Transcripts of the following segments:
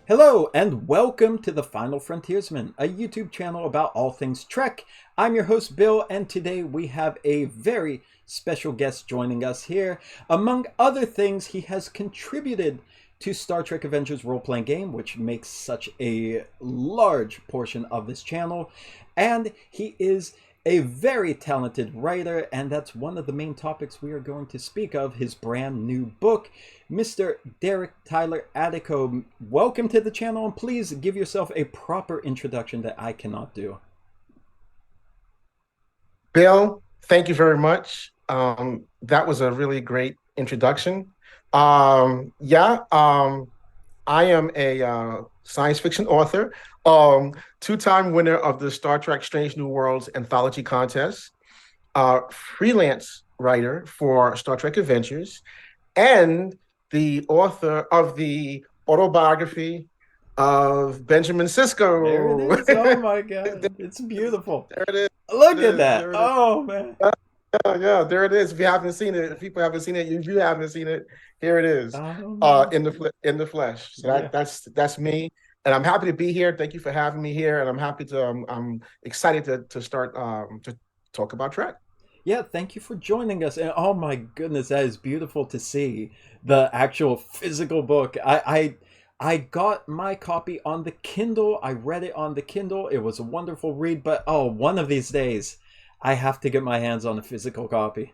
Hello and welcome to the Final Frontiersmen, a YouTube channel about all things Trek. I'm your host Bill, and today we have a very special guest joining us here. Among other things, he has contributed to Star Trek Adventures role-playing game, which makes such a large portion of this channel, and he is a very talented writer, and that's one of the main topics we are going to speak of, his brand new book. Mr. Derek Tyler Attico, welcome to the channel, and please give yourself a proper introduction that I cannot do. Bill, thank you very much. That was a really great introduction. I am a science fiction author, two-time winner of the Star Trek Strange New Worlds anthology contest, freelance writer for Star Trek Adventures, and the author of the Autobiography of Benjamin There it Sisko. is. Oh my God. It's beautiful. There it is. Look There at it is. that. There it is. Oh man. Yeah, there it is. If you haven't seen it, if people haven't seen it, if you haven't seen it, here it is, Oh man. in the flesh. So Yeah. that's me, and I'm happy to be here. Thank you for having me here, and I'm happy to I'm excited to start to talk about Trek. Yeah, thank you for joining us. And oh my goodness, that is beautiful to see the actual physical book. I got my copy on the Kindle. I read it on the Kindle. It was a wonderful read, but oh, one of these days I have to get my hands on a physical copy.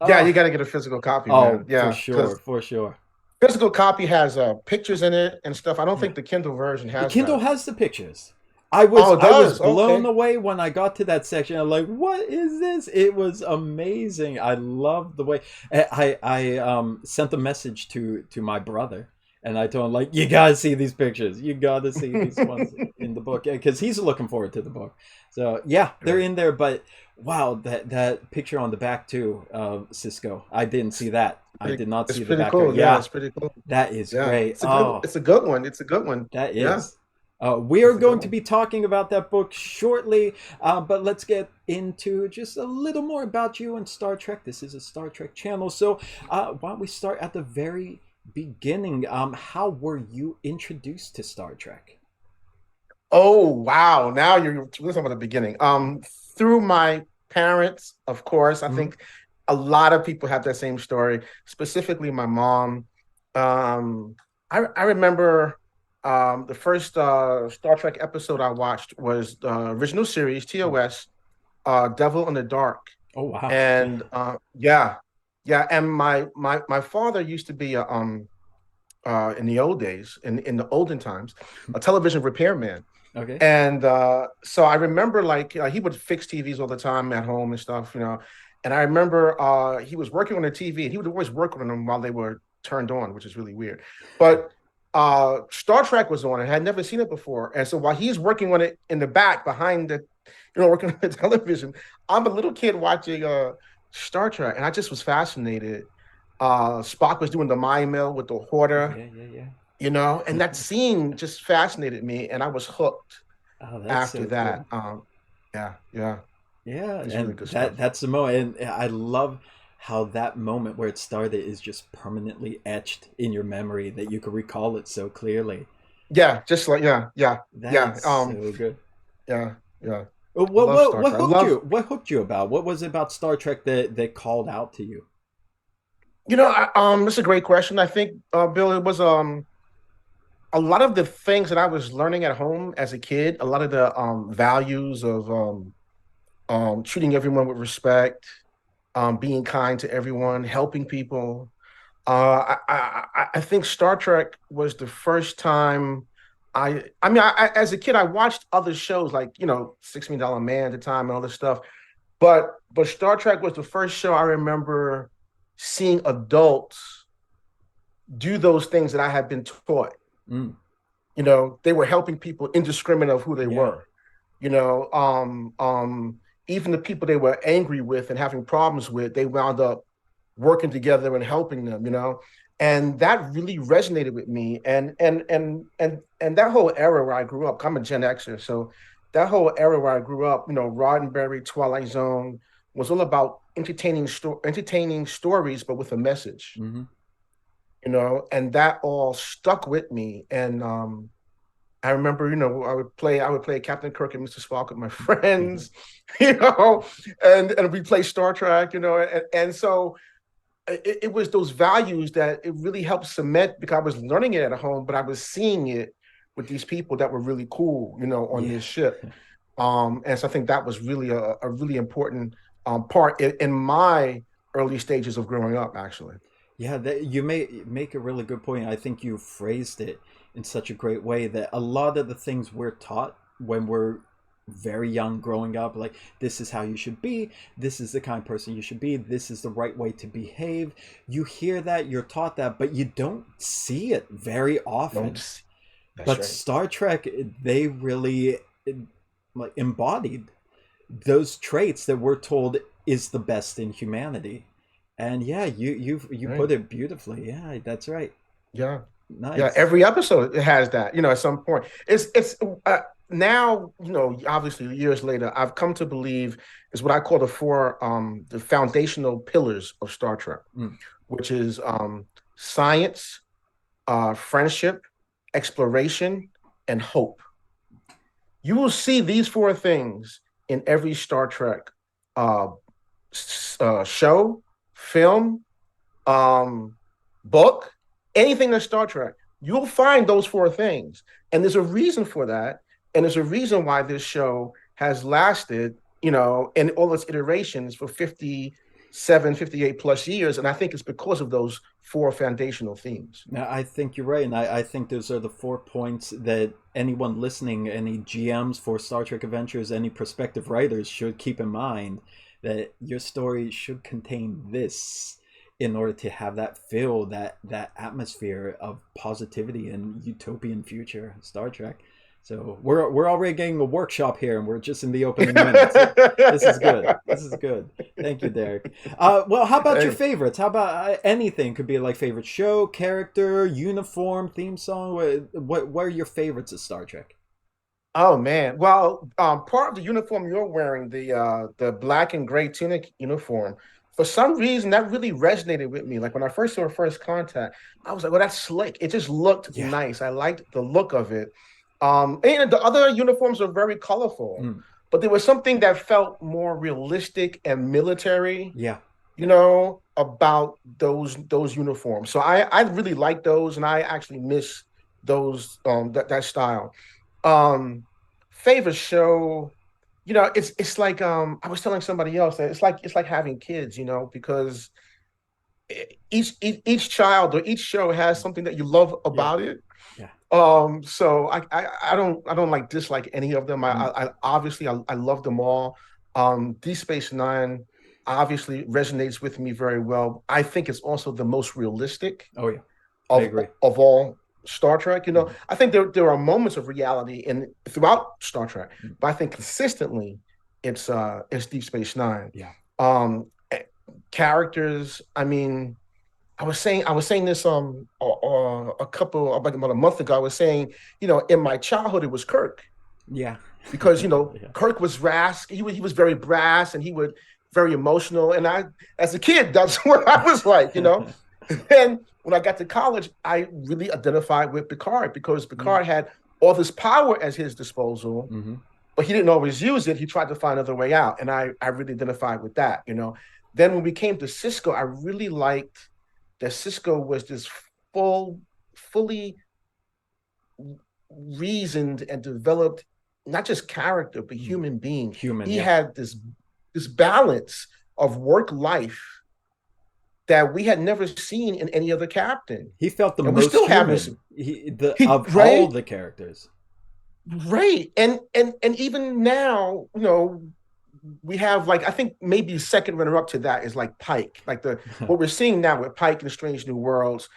Yeah, you Oh, got to get a physical copy, man. oh, for Yeah, sure, because for sure. physical copy has pictures in it and stuff. I don't Yeah. think the Kindle version The has Kindle that. has the pictures. I was Oh, it I was does. blown Okay. away when I got to that section. I'm like, what is this? It was amazing. I loved the way I sent a message to my brother, and I told him, like, you gotta see these pictures. You gotta see these ones in the book, because he's looking forward to the book. So yeah, they're Great. in there. But wow, that picture on the back too of Cisco. I didn't see that. I did not It's see the pretty background. cool. Yeah, Yeah, it's pretty cool. that is Yeah, great. it's a good. Oh, It's a good one. It's a good one. that Yeah, is. We are it's a good going to one. be talking about that book shortly, but let's get into just a little more about you and Star Trek. This is a Star Trek channel, so why don't we start at the very beginning? How were you introduced to Star Trek? Oh wow! Now you're talking about the beginning. Through my parents, of course. I Mhm. think a lot of people have that same story. Specifically, my mom. Um, I remember the first Star Trek episode I watched was the original series TOS, Devil in the Dark, Oh wow! and yeah. And my father used to be a in the old days, in the olden times, a television repairman. Okay. And so I remember like he would fix TVs all the time at home and stuff, you know. And I remember he was working on the TV and he would always work on them while they were turned on, which is really weird. But Star Trek was on. I had never seen it before. And so while he's working on it in the back behind the, working on the television, I'm a little kid watching Star Trek and I just was fascinated. Spock was doing the mind meld with the hoarder, Yeah, yeah, and that yeah. scene just fascinated me and I was hooked Oh, that's after so that. cool. Yeah, Yeah, it's really and good that stuff. that's the moment. And I love how that moment where it started is just permanently etched in your memory that you can recall it so clearly. Yeah, just like That yeah. is so good. Yeah, yeah. I What love what Star what Trek. I hooked love, you? What hooked you about? What was it about Star Trek that called out to you? that's a great question. I think, Bill, it was a lot of the things that I was learning at home as a kid, a lot of the values of treating everyone with respect, being kind to everyone, helping people. I think Star Trek was the first time as a kid I watched other shows like $6 Million Man at the time and all this stuff, but Star Trek was the first show I remember seeing adults do those things that I had been taught. Mm, They were helping people indiscriminate of who they yeah, were. You know, even the people they were angry with and having problems with, they wound up working together and helping them. And that really resonated with me. And that whole era where I grew up, I'm a Gen Xer, so that whole era where I grew up, Roddenberry, Twilight Zone was all about entertaining stories, but with a message. hmm And that all stuck with me. And I remember, I would play Captain Kirk and Mr. Spock with my friends, you know, and we play Star Trek, and so it was those values that it really helped cement because I was learning it at home, but I was seeing it with these people that were really cool, on Yeah. this ship. And so I think that was really a really important part in my early stages of growing up, actually. Yeah, you make a really good point. I think you phrased it in such a great way that a lot of the things we're taught when we're very young growing up, like this is how you should be, this is the kind of person you should be, this is the right way to behave. You hear that, you're taught that, but you don't see it very often. Don't. That's But right. Star Trek, they really like embodied those traits that we're told is the best in humanity. And yeah, you Right. put it beautifully. Yeah, that's right. Yeah. Yeah. Nice. Every episode it has that, at some point. It's now, obviously years later, I've come to believe is what I call the foundational pillars of Star Trek, Mm. which is science, friendship, exploration, and hope. You will see these four things in every Star Trek uh, show, film, um, book, anything that's Star Trek. You'll find those four things. And there's a reason for that. And there's a reason why this show has lasted, in all its iterations for 57, 58 plus years. And I think it's because of those four foundational themes. Now, I think you're right, and I think those are the 4 points that anyone listening, any GMs for Star Trek Adventures, any prospective writers should keep in mind that your story should contain this in order to have that feel that atmosphere of positivity and utopian future Star Trek. So we're already getting a workshop here, and we're just in the opening minutes. This is good. This is good. Thank you, Derek. Well, how about your Hey. favorites? How about anything? Could be like favorite show, character, uniform, theme song. What are your favorites of Star Trek? Oh man. Well, part of the uniform you're wearing, the black and gray tunic uniform, for some reason that really resonated with me. Like when I first saw First Contact, I was like, "Well, that's slick." It just looked Yeah. nice. I liked the look of it. And the other uniforms are very colorful, Mm, but there was something that felt more realistic and military, yeah. about those uniforms. So I really like those, and I actually miss those that style. Um, favorite show, it's like I was telling somebody else that it's like having kids, because each child or each show has something that you love Yeah. about it. Yeah. So I don't like dislike any of them. Mm, I obviously I love them all. Deep Space Nine obviously resonates with me very well. I think it's also the most realistic oh yeah. I of agree. of all Star Trek. Mm, I think there are moments of reality in throughout Star Trek, mm, but I think consistently it's Deep Space Nine. yeah. Um, characters. I mean, I was saying this a couple about a month ago. I was saying, in my childhood it was Kirk Yeah. because Yeah. Kirk was rash. He was very brass and he would very emotional. And I, as a kid, that's what I was like. And when I got to college, I really identified with Picard because Mm, Picard had all this power at his disposal, mm-hmm. but he didn't always use it. He tried to find another way out, and I really identified with that. Then when we came to Sisko, I really liked that Sisko was this fully reasoned and developed, not just character but Mm. human being. Human. He Yeah. had this balance of work life that we had never seen in any other captain, He felt the and we most still haven't human. seen. The He of all right, the characters. right, and even now, we have like I think maybe second runner up to that is like Pike, like the what we're seeing now with Pike in Strange New Worlds.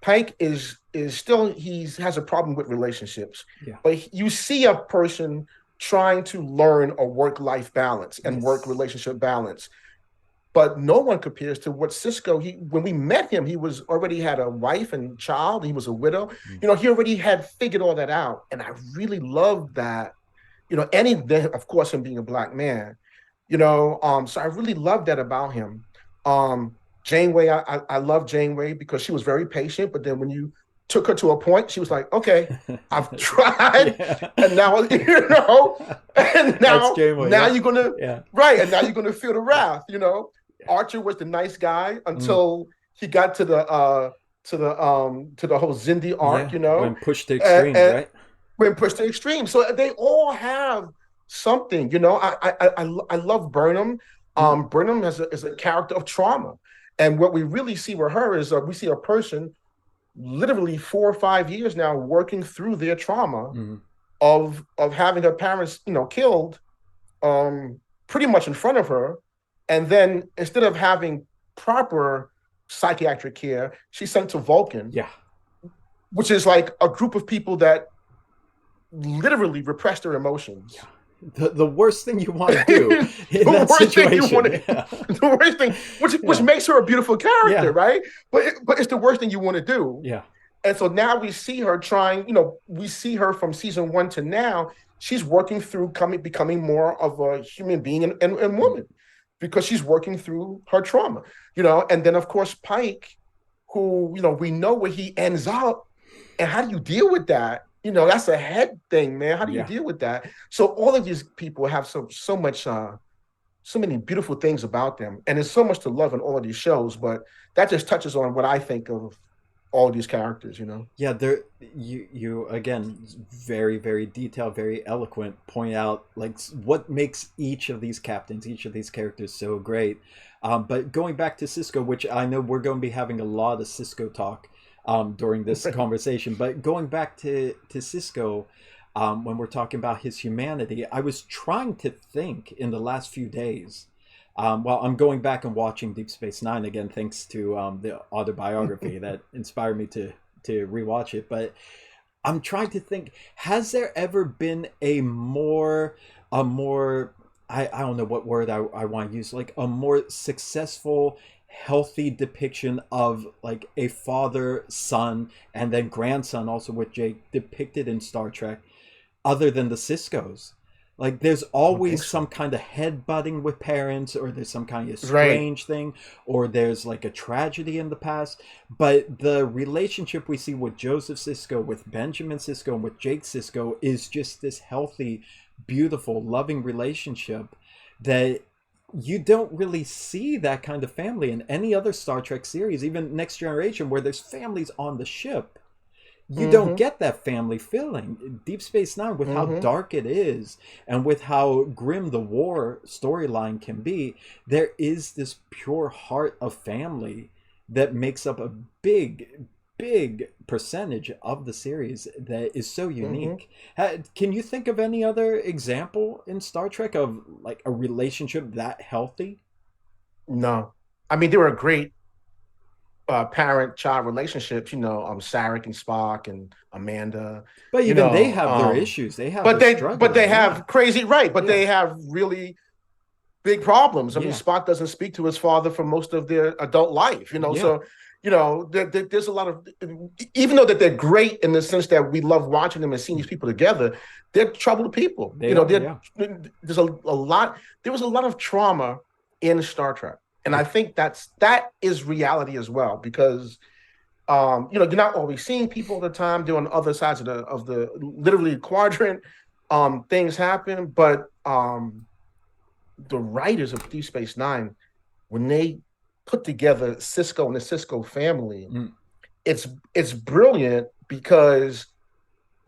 Pike is still has a problem with relationships, Yeah. but you see a person trying to learn a work life balance and work Yes. relationship balance. But no one compares to what Sisko. He when we met him, he was already had a wife and child. He was a widow. Mm. He already had figured all that out, and I really loved that. Any of course him being a black man. So I really loved that about him. Janeway, I love Janeway because she was very patient, but then when you took her to a point. She was like, okay, I've tried, Yeah. and now and That's now Janeway, now yeah. you're gonna Yeah. right, and now you're gonna feel the wrath. Archer was the nice guy Mm. until he got to the whole Zindi arc, Yeah. When pushed to extremes, and right? when pushed to extreme. So they all have something. I love Burnham. Mm. Burnham is a character of trauma, and what we really see with her is we see a person literally 4 or 5 years now working through their trauma Mm. of having her parents, killed, pretty much in front of her, and then instead of having proper psychiatric care, she's sent to Vulcan, Yeah. which is like a group of people that literally repress their emotions. Yeah. The worst thing you want to do in The that worst thing you situation. want to, Yeah. the worst thing, which Yeah. makes her a beautiful character, Yeah. right? But it's the worst thing you want to do. Yeah. And so now we see her trying. We see her from season 1 to now. She's working through becoming more of a human being and woman, because she's working through her trauma. And then of course Pike, who we know where he ends up, and how do you deal with that? That's a head thing, man. How do you Yeah. deal with that? So all of these people have so much, so many beautiful things about them, and there's so much to love in all of these shows. But that just touches on what I think of all these characters. Yeah, there you again, very very detailed, very eloquent, point out like what makes each of these captains, each of these characters so great. But going back to Sisko, which I know we're going to be having a lot of Sisko talk during this conversation, but going back to Sisko, when we're talking about his humanity, I was trying to think in the last few days. Well, I'm going back and watching Deep Space Nine again, thanks to the autobiography that inspired me to rewatch it. But I'm trying to think: has there ever been a more I don't know what word I want to use, like a more successful, healthy depiction of like a father, son, and then grandson, also with Jake, depicted in Star Trek, other than the Cisco's? Like there's I don't think always some so. kind of headbutting with parents, or there's some kind of Right. strange thing, or there's like a tragedy in the past. But the relationship we see with Joseph Sisko, with Benjamin Sisko, and with Jake Sisko is just this healthy, beautiful, loving relationship that you don't really see that kind of family in any other Star Trek series, even Next Generation, where there's families on the ship. You don't Mm-hmm. get that family feeling. Deep Space Nine, with how Mm-hmm. dark it is and with how grim the war storyline can be, there is this pure heart of family that makes up a big percentage of the series that is so Mm-hmm. unique. Can you think of any other example in Star Trek of like a relationship that healthy? No. I mean, they were great parent-child relationships, Sarek and Spock and Amanda, But you even they know. have their Um, issues. They have but their they struggling. Yeah. have crazy, right, but Yeah. they have really big problems. I mean, Yeah. Spock doesn't speak to his father for most of their adult life. Yeah. So, there's a lot of, even though that they're great in the sense that we love watching them and seeing these people together, they're troubled people. They are. They're, Yeah. there's a lot, there was a lot of trauma in Star Trek. And I Yeah. think that is reality as well, because you're not always seeing people all the time. They're on other sides of the literally quadrant. Things happen, but the writers of Deep Space Nine, when they put together Sisko and the Sisko family, Mm. it's brilliant, because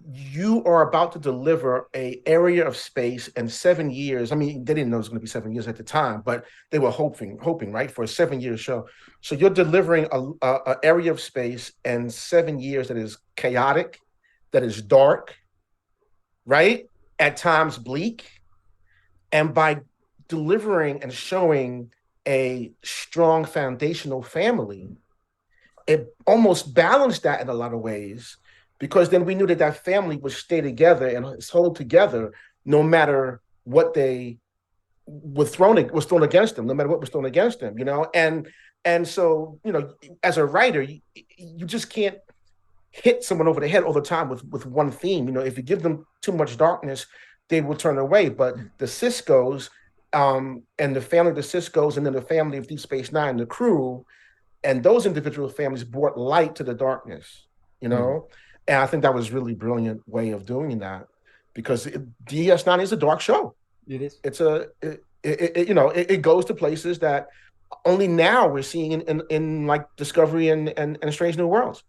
you are about to deliver a area of space in 7 years. I mean, they didn't know it was going to be 7 years at the time, but they were hoping, right, for a 7 year show. So you're delivering a area of space in 7 years that is chaotic, that is dark, right, at times bleak, and by delivering and showing a strong foundational family, it almost balanced that in a lot of ways, because then we knew that that family would stay together and hold together no matter what they was thrown against them, no matter what was thrown against them, and so, as a writer, you just can't hit someone over the head all the time with one theme. If you give them too much darkness, they will turn away. But the Cisco's, and the family of the Cisco's, and then the family of Deep Space Nine, the crew, and those individual families brought light to the darkness. you Mm. know? And I think that was really brilliant way of doing that because DS9 is a dark show. It is. It's it goes to places that only now we're seeing in like Discovery and Strange New Worlds,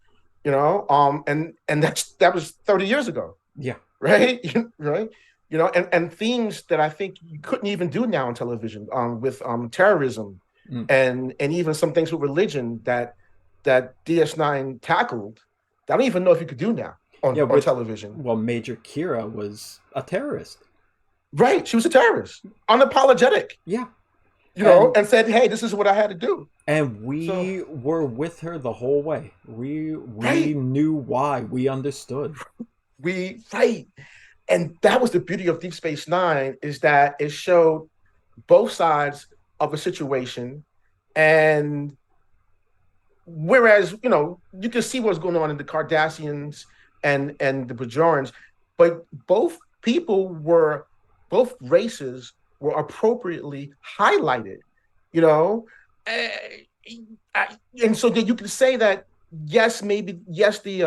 and that was 30 years ago, Yeah. right? Right? And themes that I think you couldn't even do now on television, with terrorism Mm. and even some things with religion that DS9 tackled. I don't even know if you could do now Yeah. on television. Well, Major Kira was a terrorist. Right? She was a terrorist, unapologetic, Yeah. And and said, "Hey, this is what I had to do." So, we were with her the whole way. We right, knew why. We understood. right, and that was the beauty of Deep Space Nine, is that it showed both sides of a situation, and whereas you can see what's going on in the Cardassians and the Bajorans, but both races were appropriately highlighted, you know, Eh, and so that you can say that yes, maybe yes, the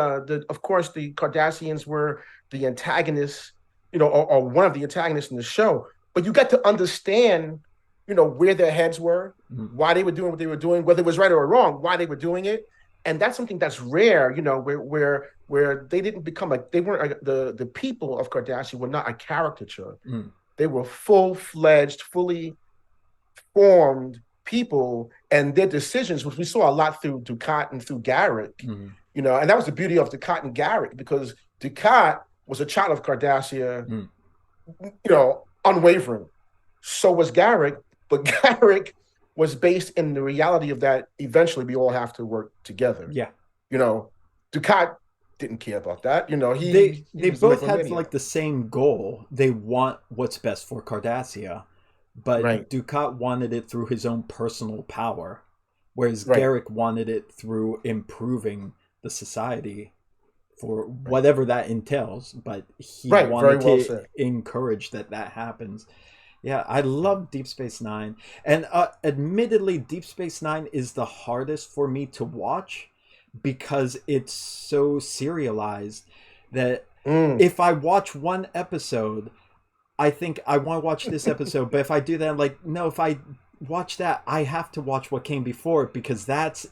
of course the Cardassians were the antagonists, or one of the antagonists in the show, but you got to understand, where their heads were, Mm. why they were doing what they were doing, whether it was right or wrong, why they were doing it. And that's something that's rare, where they didn't become they weren't the people of Kardashian were not a caricature. Mm. They were full-fledged, fully formed people, and their decisions, which we saw a lot through Dukat and through Garrick, Mm. and that was the beauty of Dukat and Garrick, because Dukat was a child of Cardassia, Mm. unwavering. So was Garrick, but Garrick was based in the reality of that eventually we all have to work together. Yeah. Dukat didn't care about that. He They was the both had Megalomaniac. like the same goal. They want what's best for Cardassia, Right, but Ducat wanted it through his own personal power, whereas right, Garrick wanted it through improving the society for right, whatever that entails. But he right. Very wanted well to said. encourage that happens. Yeah, I love Deep Space Nine, and admittedly, Deep Space Nine is the hardest for me to watch because it's so serialized that Mm. if I watch one episode, I think I want to watch this episode, but if I do that, I'm like, no, if I watch that, I have to watch what came before it because that's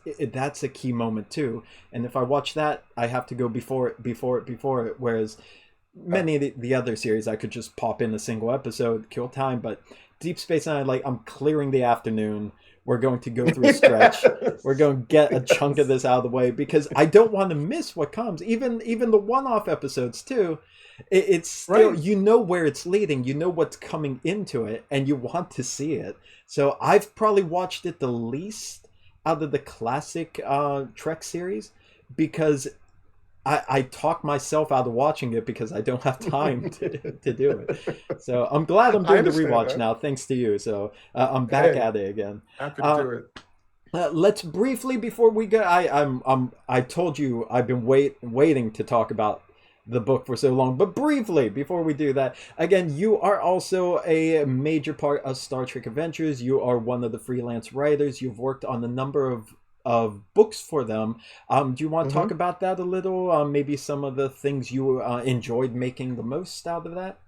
a key moment too. And if I watch that, I have to go before it. Whereas Yeah. many of the other series, I could just pop in a single episode, kill time. But Deep Space Nine, like, I'm clearing the afternoon. We're going to go through a stretch. We're going to get a chunk of this out of the way because I don't want to miss what comes. Even the one-off episodes too. It's still, Right. you know where it's leading. You know what's coming into it, and you want to see it. So I've probably watched it the least out of the classic Trek series because I talk myself out of watching it because I don't have time to do it. So I'm glad I'm I doing the understand rewatch that. now, thanks to you. So I'm back Hey, at it again. happy to Uh, do it. let's briefly before we go. I told you I've been waiting to talk about the book for so long, but briefly before we do that, again, you are also a major part of Star Trek Adventures. You are one of the freelance writers. You've worked on a number of books for them. Do you want to talk Hmm. about that a little? Maybe some of the things you enjoyed making the most out of that.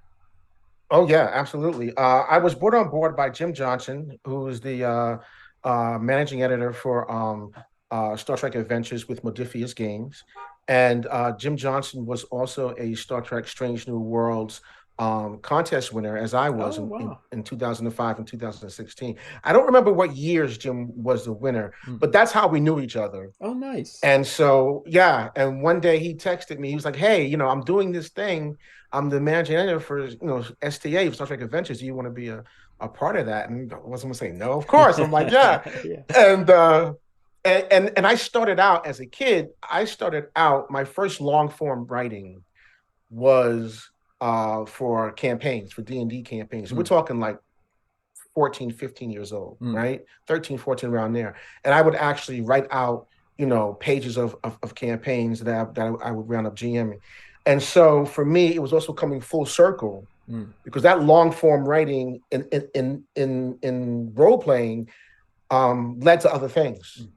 Oh yeah, absolutely. I was brought on board by Jim Johnson, who's the managing editor for Star Trek Adventures with Modiphius Games, and Jim Johnson was also a Star Trek Strange New Worlds contest winner, as I was Oh in wow. 2005 and 2016. I don't remember what years Jim was the winner, Mm. but that's how we knew each other. Oh nice. And so, yeah, and one day he texted me. He was like, "Hey, I'm doing this thing. I'm the managing editor for STA, Star Trek Adventures. Do you want to be a part of that?" And I wasn't gonna say no, of course. I'm like, yeah. Yeah. And and I started out as a kid. I started out my first long form writing was for campaigns, for D&D campaigns. We're Mm. talking like 14, 15 years old, Mm. right? 13, 14, around there. And I would actually write out, pages of campaigns that I would round up GMing. And so for me, it was also coming full circle Mm. because that long form writing in role playing led to other things, Mm.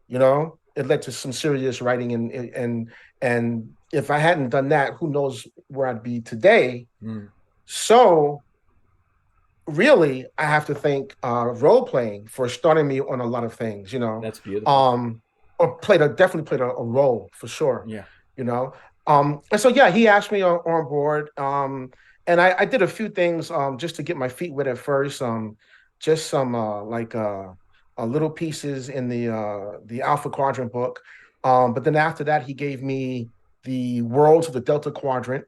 you know? it led to some serious writing, and if I hadn't done that, who knows where I'd be today. Mm, So really, I have to thank role playing for starting me on a lot of things, that's beautiful. um, or definitely played a role for sure, Yeah. you know. And so yeah, he asked me on board, and I did a few things just to get my feet wet at first, just some little pieces in the Alpha Quadrant book, but then after that, he gave me the Worlds of the Delta Quadrant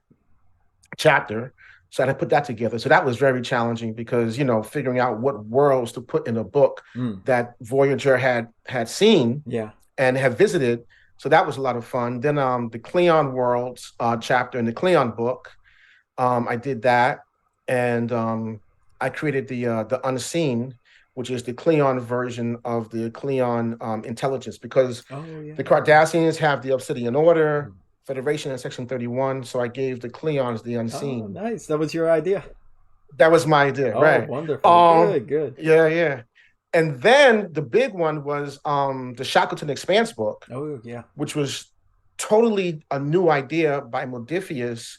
chapter. So I had to put that together. So that was very challenging because, figuring out what worlds to put in a book Mm, that Voyager had seen yeah. and have visited. So that was a lot of fun. Then the Cleon worlds chapter in the Cleon book, I did that, and I created the Unseen, which is the Cleon version of the Cleon intelligence, because Oh yeah. the Cardassians have the Obsidian Order, Mm. Federation in Section 31. So I gave the Cleons the Oh, Unseen. nice. That was your idea. That was my idea, Oh, right? wonderful. Um, Good, good. yeah, yeah. And then the big one was the Shackleton Expanse book, Oh yeah. which was totally a new idea by Modifius,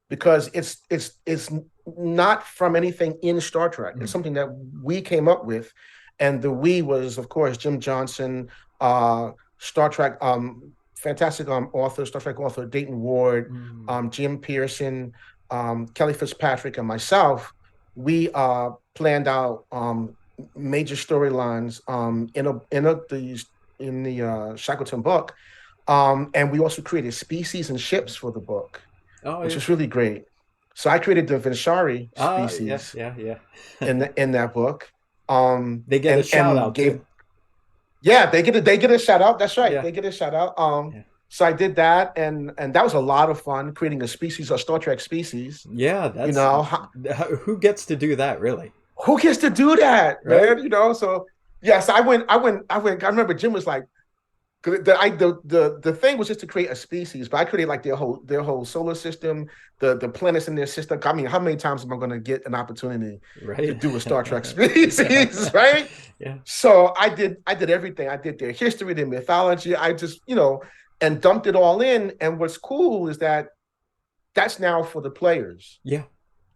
because it's not from anything in Star Trek. It's Mm. something that we came up with, and the we was, of course, Jim Johnson, Star Trek, fantastic author, Star Trek author Dayton Ward, Mm. Jim Pearson, Kelly Fitzpatrick, and myself. We planned out major storylines in the Shackleton book, and we also created species and ships for the book, Oh which yeah. was really great. So I created the Vinchari Yeah, species yeah, yeah. in that book, They get a shout and out too. gave yeah, they get a shout out. That's right, Yeah, they get a shout out. yeah, So I did that, and that was a lot of fun creating a species, a Star Trek species. yeah. You That's know, who gets to do that, really, who gets to do that, right? man? So yes, I remember Jim was like, the thing was just to create a species, but I created like their whole solar system, the planets in their system. I mean, how many times am I going to get an opportunity to Right? do a Star Trek Yeah, species, right? yeah, So I did everything. I did their history, their mythology. I just and dumped it all in. And what's cool is that that's now for the players, yeah.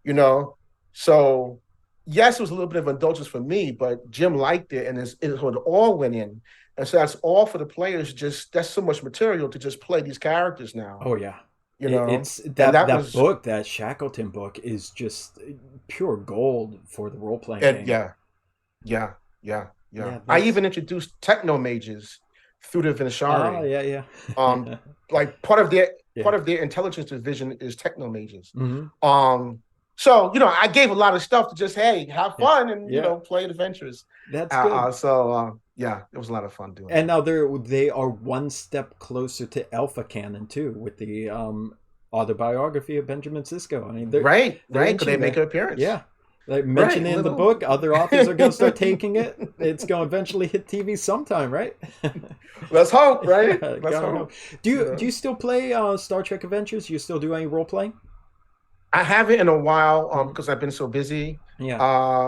you know. So yes, it was a little bit of indulgence for me, but Jim liked it, and it all went in. And so that's all for the players. Just that's so much material to just play these characters now, Oh yeah. you know. It's And that that that was book, that Shackleton book, is just pure gold for the role playing and game. yeah, yeah, yeah, yeah. Yeah, I that's. even introduced techno mages through the Oh Vinchari. yeah, yeah, Um, like part yeah. of their intelligence division is techno mages. Hmm. Um, so I gave a lot of stuff to just have Yeah, fun and yeah. play adventures. That's good. Yeah, it was a lot of fun doing And that. now they are one step closer to alpha canon too, with the autobiography of Benjamin Sisko. I mean, Right, they're right. Could they inching make there. an appearance? Yeah, like Right, mentioned in the little. book, other authors are going to start taking it. It's going to eventually hit TV sometime, right? Let's hope, right? Yeah, Let's gotta hope. hope. Do You you know, still play Star Trek Adventures? You still do any role playing? I haven't in a while Mhm. because I've been so busy. Yeah.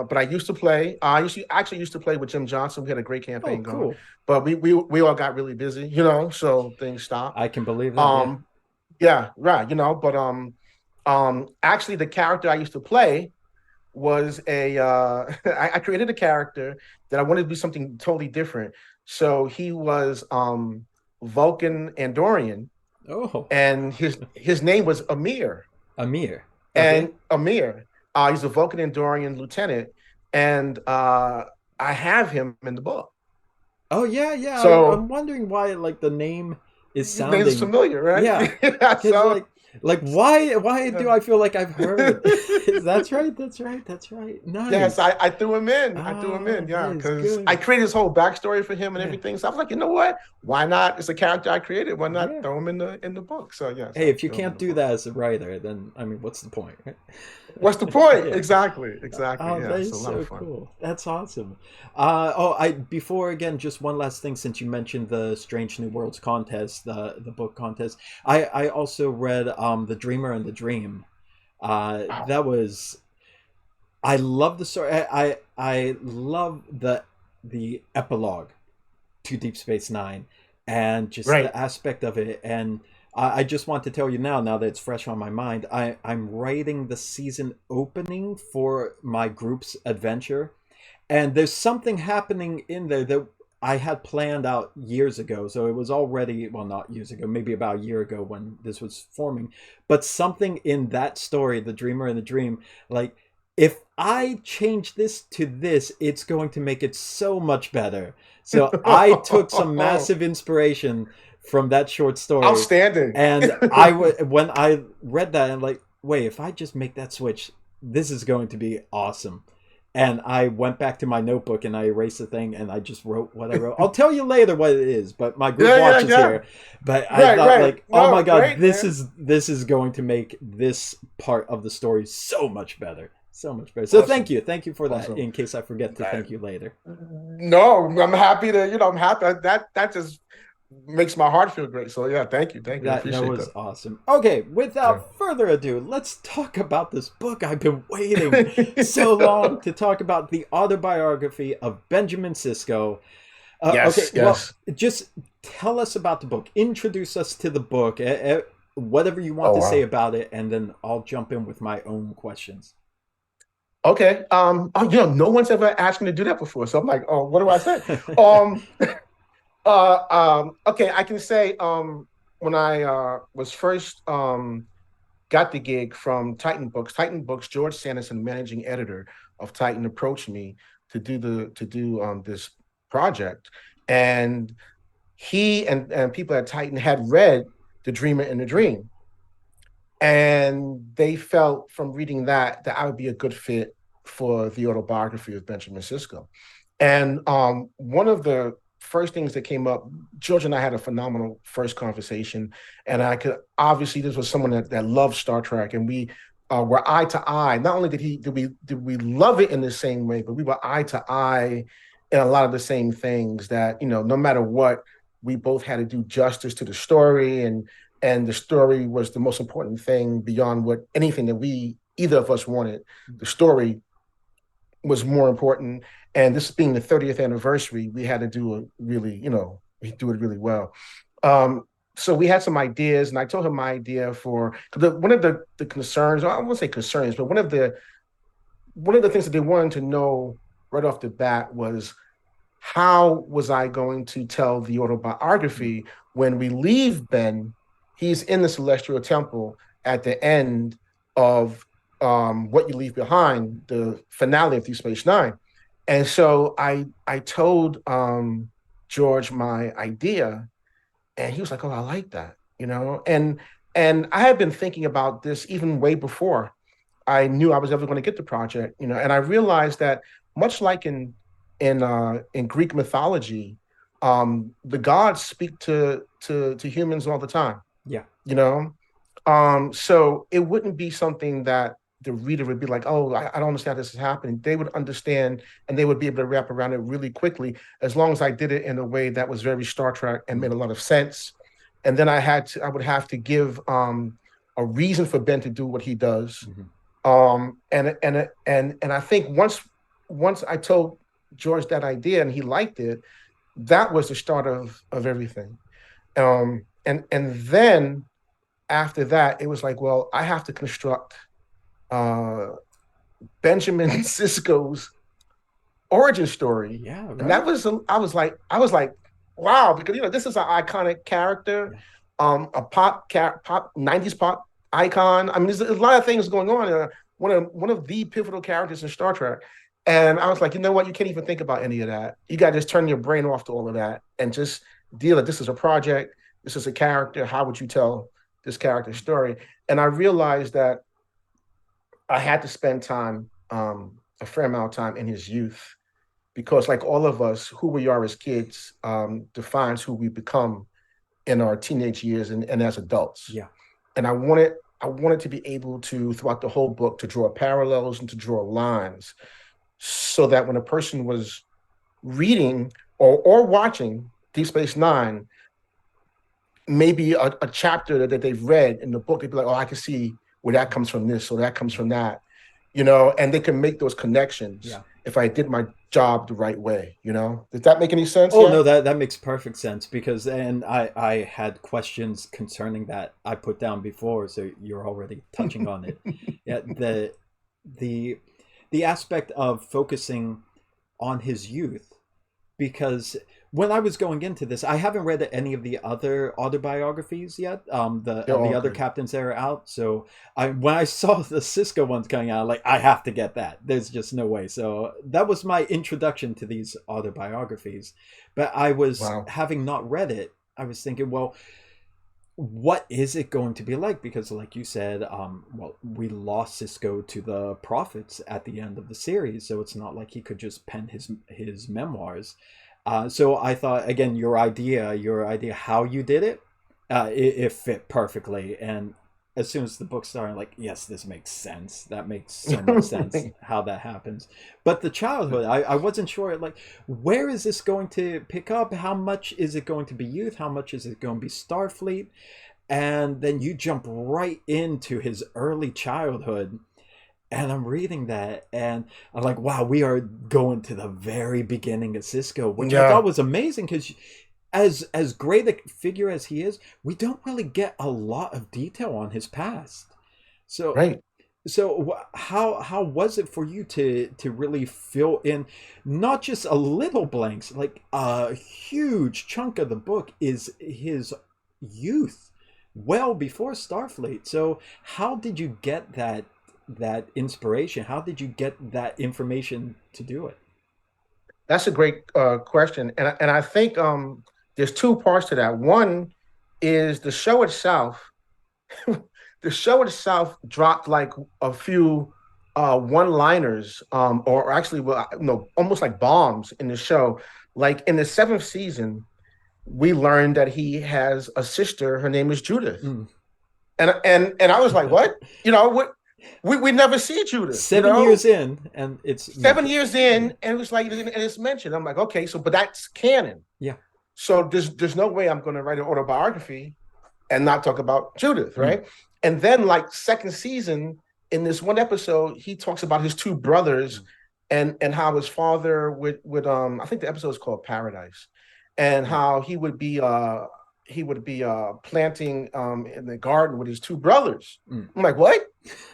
But I used to play. I actually used to play with Jim Johnson. We had a great Oh, campaign going, cool. but we all got really busy, so things stopped. I can believe that. Yeah. Um, yeah, right. But actually, the character I used to play was I created a character that I wanted to be something totally different. So he was Vulcan Andorian, Oh, and his name was Amir. Amir. Okay. And Amir, he's a Vulcan Andorian lieutenant, and I have him in the book. Oh yeah, yeah. I'm So wondering why like the name is his name is sounding. familiar, right? Yeah, Yeah, because so like why yeah. do I feel like I've heard? That's right. That's right. That's right. Yes, Nice. I threw him in. I threw him Ah, in, that yeah, is because I good. created his whole backstory for him and Yeah. everything. So I was like, you know what? Why not? It's a character I created. Why not Yeah. throw him in the book? So yes, Hey, I if you threw him in can't the do book. that as a writer, then I mean, what's the point, right? What's the point? Yeah. Exactly, exactly. Oh, Yeah, that so a is lot of so fun. cool. That's awesome. I before again, just one last thing since you mentioned the Strange New Worlds contest, the book contest. I also read The Dreamer and the Dream. Wow. That was I love the story. I love the epilogue to Deep Space Nine. and just Right. the aspect of it. And I just want to tell you now that it's fresh on my mind, I'm writing the season opening for my group's adventure. And there's something happening in there that I had planned out years ago. So it was already, well, not years ago, maybe about a year ago when this was forming. But something in that story, The Dreamer and the Dream, like, if I change this to this, it's going to make it so much better. So I took some massive inspiration from that short story. Outstanding. And when I read that, I'm like, wait, if I just make that switch, this is going to be awesome. And I went back to my notebook and I erased the thing and I just wrote what I wrote. I'll tell you later what it is, but my group Yeah, yeah, watch is yeah. here. But I Right, thought, right. like, oh my No, god, great, man. this is going to make this part of the story so much better. So much better. So Awesome. thank you for that, Awesome. in case I forget to thank you later. No, I'm happy to, I'm happy that just makes my heart feel great. So yeah, thank you. Thank you. I That appreciate was that. awesome. Okay, Yeah. without further ado, let's talk about this book. I've been waiting so long to talk about the autobiography of Benjamin Sisko. Okay, Yes, well, yes. just tell us about the book. Introduce us to the book. Whatever you want Oh to say wow. about it, and then I'll jump in with my own questions. Okay. No one's ever asked me to do that before. So I'm like, oh, what do I say? Um, okay, I can say when I was first got the gig from Titan Books, George Sanderson, managing editor of Titan, approached me to do this project. And he and people at Titan had read The Dreamer and the Dream. And they felt from reading that I would be a good fit for the autobiography of Benjamin Sisko. And one of the first things that came up, George and I had a phenomenal first conversation. And I could obviously, this was someone that loved Star Trek, and we were eye to eye. Not only did we love it in the same way, but we were eye to eye in a lot of the same things that, no matter what, we both had to do justice to the story, and the story was the most important thing beyond what anything that we either of us wanted. The story was more important. And this being the 30th anniversary, we had to do it really, we do it really well. Um, so we had some ideas, and I told him my idea for one of the concerns. I won't say concerns, but one of the things that they wanted to know right off the bat was, how was I going to tell the autobiography when we leave Ben? He's in the Celestial Temple at the end of What You Leave Behind, the finale of Deep Space Nine. And so I told George my idea, and he was like, "Oh, I like that," And I had been thinking about this even way before I knew I was ever going to get the project, And I realized that, much like in Greek mythology, the gods speak to humans all the time, Yeah. you know. So it wouldn't be something that the reader would be like, "Oh, I don't understand how this is happening." They would understand, and they would be able to wrap around it really quickly, as long as I did it in a way that was very Star Trek and made a lot of sense. And then I would have to give a reason for Ben to do what he does. Mm-hmm. And I think once I told George that idea and he liked it, that was the start of everything. And then after that, it was like, well, I have to construct uh, Benjamin Sisko's origin story, Yeah. and that Right. was I was like, wow, because this is an iconic character, Yeah. a pop 90s pop icon. I mean, there's a lot of things going on. One of the pivotal characters in Star Trek. And I was like, you know what? You can't even think about any of that. You got to just turn your brain off to all of that and just deal it. This is a project. This is a character. How would you tell this character's story? And I realized that I had to spend time, a fair amount of time in his youth, because, like all of us, who we are as kids defines who we become in our teenage years and as adults. Yeah. And I wanted to be able to, throughout the whole book, to draw parallels and to draw lines, so that when a person was reading or watching Deep Space Nine, maybe a chapter that they've read in the book, they'd be like, "Oh, I can see where that comes from this, or that comes from that," and they can make those connections. Yeah. If I did job the right way. Does that make any sense Oh no, yet? that makes perfect sense because and I had questions concerning that I put down before, so you're already touching on it. Yeah, the the aspect of focusing on his youth, because when I was going into this, I haven't read any of the other autobiographies yet. The They're of the all other good. captains that are out. So I when I saw the Cisco ones coming out, like I have to get that. There's just no way. So that was my introduction to these autobiographies. But I was Wow. having not read it. I was thinking, well, what is it going to be like? Because, like you said, well, we lost Cisco to the prophets at the end of the series, so it's not like he could just pen his memoirs. So I thought, again, your idea how you did it, it fit perfectly. And as soon as the book started, like, yes, this makes sense. That makes so much sense how that happens. But the childhood, I wasn't sure, like, where is this going to pick up? How much is it going to be youth? How much is it going to be Starfleet? And then you jump right into his early childhood. And I'm reading that, and I'm like, wow, we are going to the very beginning of Cisco, which I thought Yeah. was amazing because as great a figure as he is, we don't really get a lot of detail on his past. So Right. how was it for you to really fill in not just a little blanks, like a huge chunk of the book is his youth, well before Starfleet. So how did you get that inspiration? How did you get that information to do it? That's a great question, and I think there's two parts to that. One is the show itself. The show itself dropped like a few one-liners, or actually, well, no, almost like bombs in the show. Like in the seventh season, we learned that he has a sister. Her name is Judith, Mm. and I was like, what? What? We never see Judith. 7 years in, and it's 7 years mentioned. in, and it was like, and it's mentioned. I'm like, okay, so but that's canon. Yeah. So there's no way I'm going to write an autobiography and not talk about Judith, Mm. right? And then like second season, in this one episode, he talks about his two brothers and how his father would I think the episode is called Paradise, and Mm. how he would be planting in the garden with his two brothers. Mm. I'm like, what?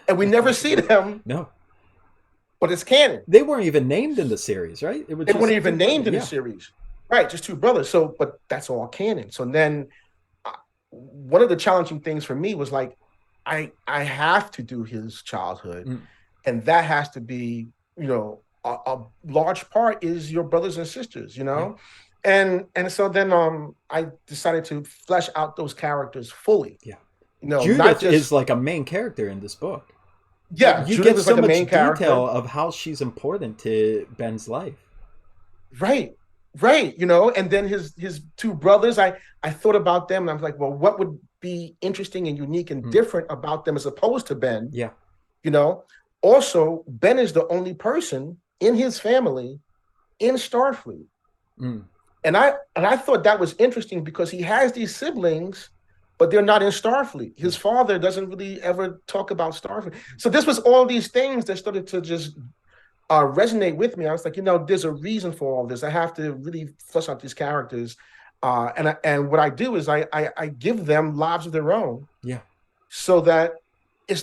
And we never see them, No, but it's canon. they weren't even named in the series, right? It was They weren't just two even brothers. named in the Yeah. series, right? Just two brothers. So, but that's all canon. So then, one of the challenging things for me was like, I have to do his childhood, Mm. and that has to be, a large part is your brothers and sisters, Yeah. and so then I decided to flesh out those characters fully, Yeah. not Judith is just like a main character in this book. Like yeah, you Judith get was so like the much main detail character. of how she's important to Ben's life. Right, right. And then his two brothers, I thought about them and I was like, well, what would be interesting and unique and Mm. different about them as opposed to Ben? Yeah. You know, Also, Ben is the only person in his family in Starfleet. Mm. And I thought that was interesting because he has these siblings, but they're not in Starfleet. Yeah. His father doesn't really ever talk about Starfleet. So this was all these things that started to just resonate with me. I was like, there's a reason for all this. I have to really flesh out these characters. And what I do is I give them lives of their own Yeah. so that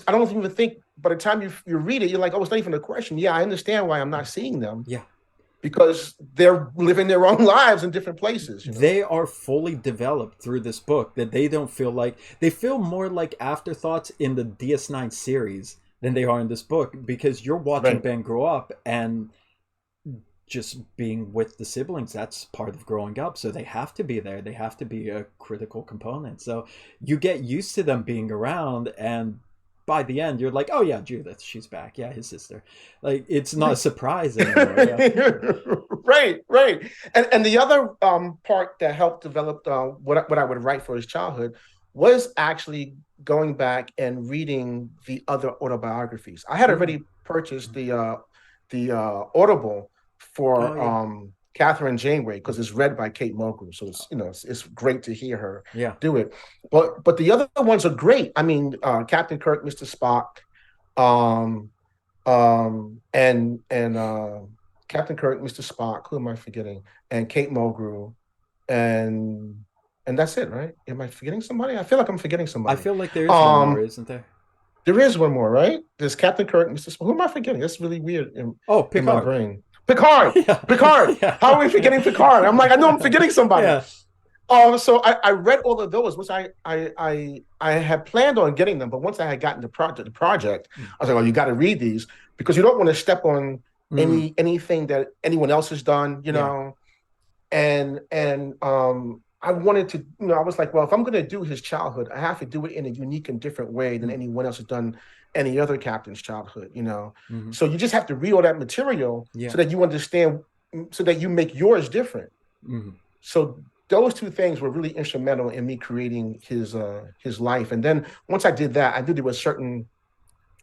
I don't even think by the time you read it, you're like, oh, it's not even a question. Yeah, I understand why I'm not seeing them Yeah. because they're living their own lives in different places. They are fully developed through this book, that they don't feel like they feel more like afterthoughts in the DS9 series than they are in this book, because you're watching Right. Ben grow up and just being with the siblings, that's part of growing up, so they have to be there, they have to be a critical component, so you get used to them being around, and by the end you're like, oh yeah, Judith, she's back, yeah, his sister, like it's not a surprise anymore. Yeah. Right, right. And the other part that helped develop what I would write for his childhood was actually going back and reading the other autobiographies. I had Mm. already purchased the Audible Oh for yeah. Catherine Janeway because it's read by Kate Mulgrew, so it's great to hear her Yeah. do it. But the other ones are great. I mean, Captain Kirk, Mr. Spock, um, and Captain Kirk, Mr. Spock. Who am I forgetting? And Kate Mulgrew, and that's it, right? Am I forgetting somebody? I feel like I'm forgetting I somebody. feel like there is one more, Um, isn't there? there is one more, right? There's Captain Kirk, Mr. Spock. Who am I forgetting? That's really weird Oh, in my Picard. brain. Picard, Yeah. Picard. How are we forgetting Picard? I'm like, I know I'm forgetting somebody. Yeah. So I read all of those, which I had planned on getting them, but once I had gotten the project, I was like, "Oh, you got to read these because you don't want to step on Mm. anything that anyone else has done, you Yeah. know." And I wanted to, I was like, well, if I'm going to do his childhood, I have to do it in a unique and different way than Mm. anyone else has done any other captain's childhood, you know. Mm-hmm. So you just have to read all that material Yeah. so that you understand, so that you make yours different. Mm-hmm. So those two things were really instrumental in me creating his life. And then once I did that, I knew there were certain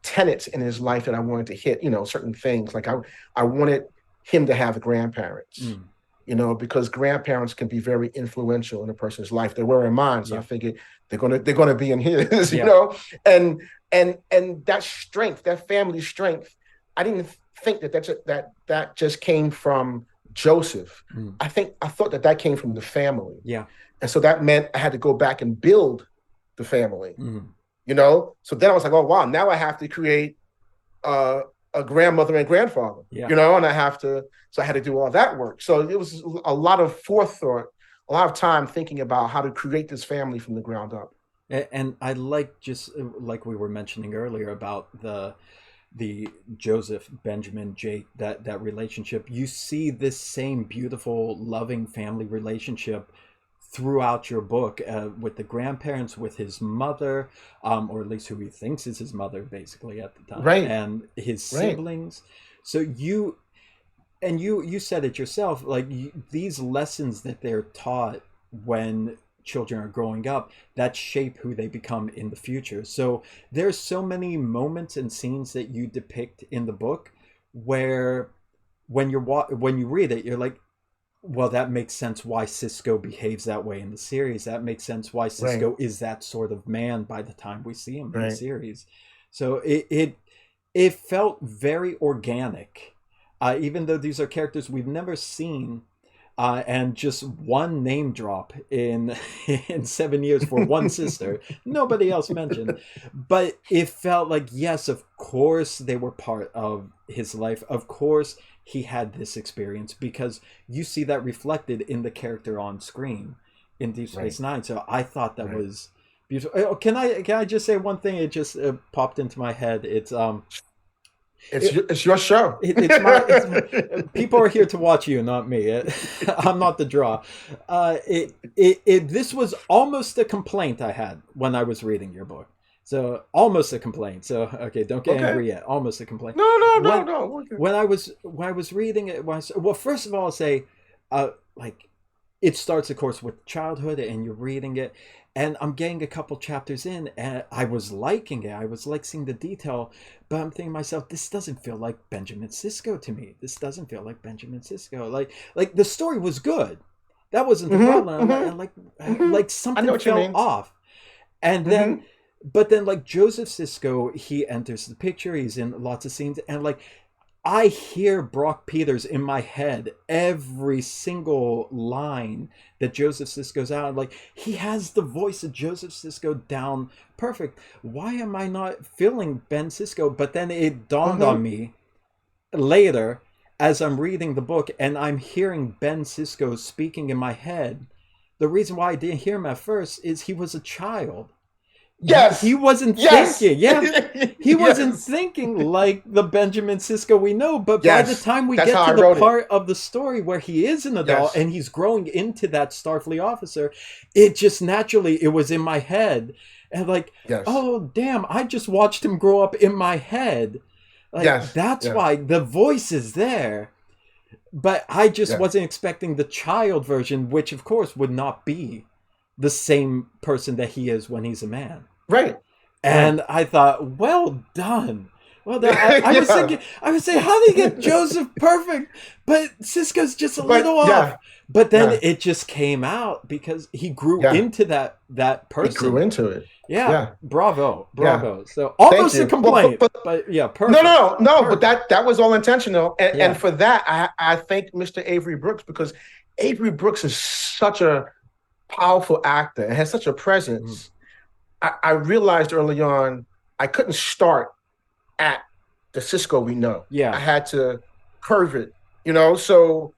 tenets in his life that I wanted to hit, certain things. Like I wanted him to have grandparents, because grandparents can be very influential in a person's life. They were in mine, so I figured they're gonna be in his, and that strength, that family strength. I didn't think that just came from Joseph. I thought that came from the family. Yeah. And so that meant I had to go back and build the family. So then I was like, oh wow, now I have to create a grandmother and grandfather. And I had to do all that work. So it was a lot of forethought, a lot of time thinking about how to create this family from the ground up. And I like, just like we were mentioning earlier about the Joseph, Benjamin, Jake, that relationship. You see this same beautiful, loving family relationship throughout your book, with the grandparents, with his mother, or at least who he thinks is his mother, basically at the time, right, and his siblings. So you said it yourself, like these lessons that they're taught when children are growing up, that shape who they become in the future. So there's so many moments and scenes that you depict in the book where when you read it, you're like, well, that makes sense why Sisko behaves that way in the series. That makes sense why Sisko is that sort of man by the time we see him in the series. So it felt very organic, even though these are characters we've never seen, and just one name drop in 7 years for one sister, nobody else mentioned. But it felt like, yes, of course they were part of his life. Of course he had this experience, because you see that reflected in the character on screen in Deep Space Nine. So I thought that was beautiful. Oh, can I just say one thing? It just popped into my head. It's your show. It's my people are here to watch you, not me. I'm not the draw. This was almost a complaint I had when I was reading your book. So almost a complaint. So okay, don't get angry yet. Almost a complaint. No. When I was reading it, well, first of all, I'll say, like, it starts, of course, with childhood, and you're reading it, and I'm getting a couple chapters in, and I was liking it. I was like seeing the detail, but I'm thinking to myself, this doesn't feel like Benjamin Sisko to me. This doesn't feel like Benjamin Sisko. Like the story was good. That wasn't the problem. Like something fell off, and then. But then, like, Joseph Sisko, he enters the picture. He's in lots of scenes, and like, I hear Brock Peters in my head every single line that Joseph Sisko's out. Like, he has the voice of Joseph Sisko down perfect. Why am I not feeling Ben Sisko? But then it dawned on me later as I'm reading the book and I'm hearing Ben Sisko speaking in my head. The reason why I didn't hear him at first is he was a child. Yes. He wasn't thinking. Yeah. He wasn't thinking like the Benjamin Sisko we know. But by the time we get to the part of the story where he is an adult and he's growing into that Starfleet officer, it just naturally, it was in my head. And like, oh, damn, I just watched him grow up in my head. Like, that's why the voice is there. But I just wasn't expecting the child version, which of course would not be the same person that he is when he's a man. Right. And I thought, well done. Well, I was thinking, I was saying, how do you get Joseph perfect, but Sisko's just a But little off. yeah, But then yeah, it just came out because he grew yeah. into that He grew person. into it. Yeah, Yeah, bravo, yeah. bravo. So Thank almost a you. Well, complaint, but but yeah, no, perfect, no, no, no. But perfect. that was all intentional, and Yeah, for that, I thank Mr. Avery Brooks, because Avery Brooks is such a powerful actor and has such a mm, presence. I realized early on I couldn't start at the Sisko we know. I yeah, had to curve it, so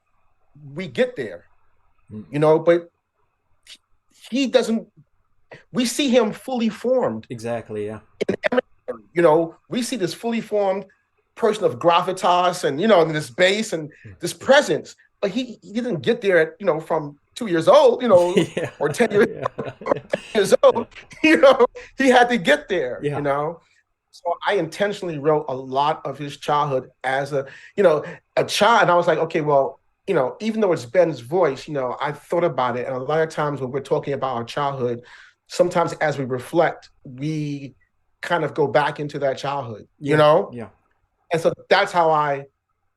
we get there, mm, but he doesn't, we see him fully formed. exactly. Yeah, We see this fully formed person of gravitas and, and this base and this presence. But he didn't get there from 2 years old, yeah, or 10 years, yeah, years yeah, old, you know, he had to get yeah. there. So I intentionally wrote a lot of his childhood as a child. And I was like, okay, well, even though it's Ben's voice, I thought about it. And a lot of times when we're talking about our childhood, sometimes as we reflect, we kind of go back into that childhood, Yeah, yeah. And so that's how I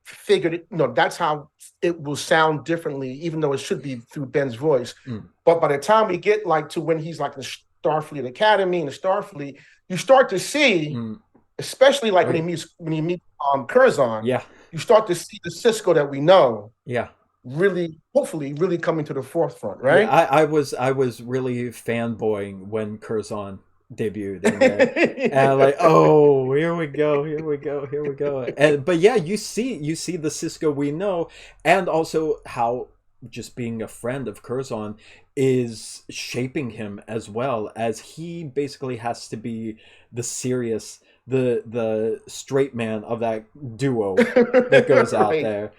figured it, that's how it will sound differently, even though it should be through Ben's voice. Mm. But by the time we get like to when he's like the Starfleet Academy and the Starfleet, you start to see, Mm. especially like Oh, when he meets Curzon, yeah, you start to see the Sisko that we know yeah. really, hopefully, really coming to the forefront, Yeah, right? I was really fanboying when Curzon debuted in there. And like, oh, here we go, here we go, here we go. And but yeah, you see the Sisko we know, and also how just being a friend of Curzon is shaping him as well, as he basically has to be the serious, the straight man of that duo that goes out Right, there.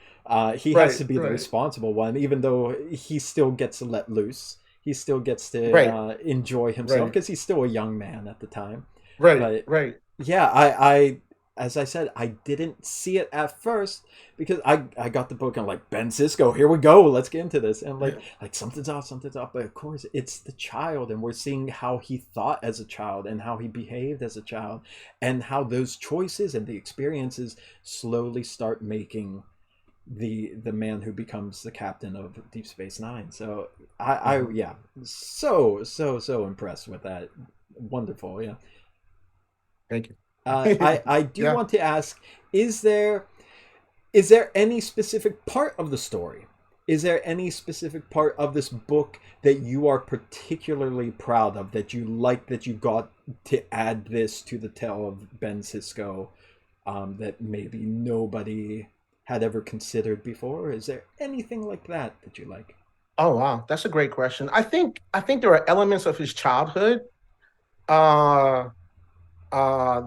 He has right, to be the right, responsible one, even though he still gets to let loose. He still gets to right, enjoy himself right, because he's still a young man at the time. right, But right. yeah, I as I said, I didn't see it at first because I got the book and like, Ben Sisko, here we go, let's get into this, and Yeah. like something's off. But of course, it's the child, and we're seeing how he thought as a child and how he behaved as a child, and how those choices and the experiences slowly start making the man who becomes the captain of Deep Space Nine. So I Mhm. yeah, so impressed with that. Wonderful, yeah. Thank you. I do Yeah. want to ask: is there is there any specific part of the story? Is there any specific part of this book that you are particularly proud of, that you like, that you got to add this to the tale of Ben Sisko, that maybe nobody had ever considered before? Is there anything like that you like? Oh wow, that's a great question. I think there are elements of his childhood uh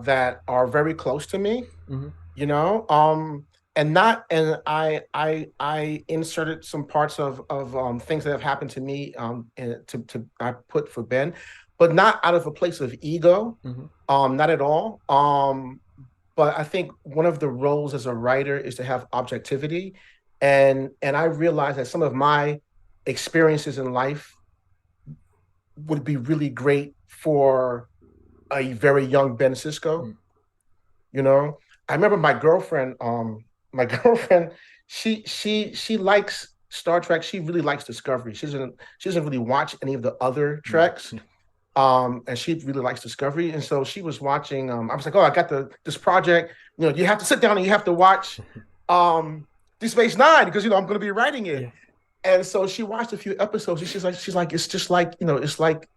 that are very close to me, Mm-hmm. you know. And I inserted some parts of things that have happened to me, to I put for Ben, but not out of a place of ego, Mm-hmm. not at all. But I think one of the roles as a writer is to have objectivity, and I realized that some of my experiences in life would be really great for a very young Ben Sisko. Mm. You know, I remember my girlfriend. My girlfriend, she likes Star Trek. She really likes Discovery. She doesn't really watch any of the other Mm. Treks. And she really likes Discovery, and so she was watching. I was like, "Oh, I got this project. You have to sit down and you have to watch Deep Space Nine, because I'm going to be writing it." Yeah. And so she watched a few episodes, and she's like, it's just like, it's like,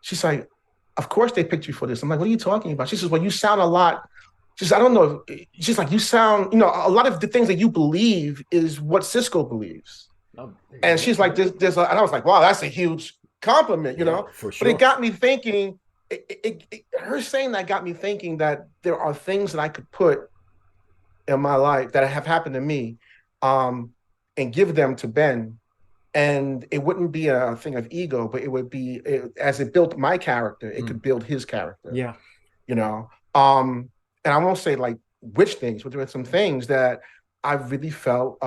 she's like, of course they picked you for this. I'm like, what are you talking about? She says, well, you sound a lot. She says, I don't know. She's like, you sound, a lot of the things that you believe is what Cisco believes. Oh, And she's like, and I was like, wow, that's a huge compliment, yeah, for But it sure. got me thinking. Her saying that got me thinking that there are things that I could put in my life that have happened to me, um, and give them to Ben, and it wouldn't be a thing of ego, but it would be, as it built my character, it Mm. could build his character, Yeah. you know. And I won't say like which things, but there were some things that I really felt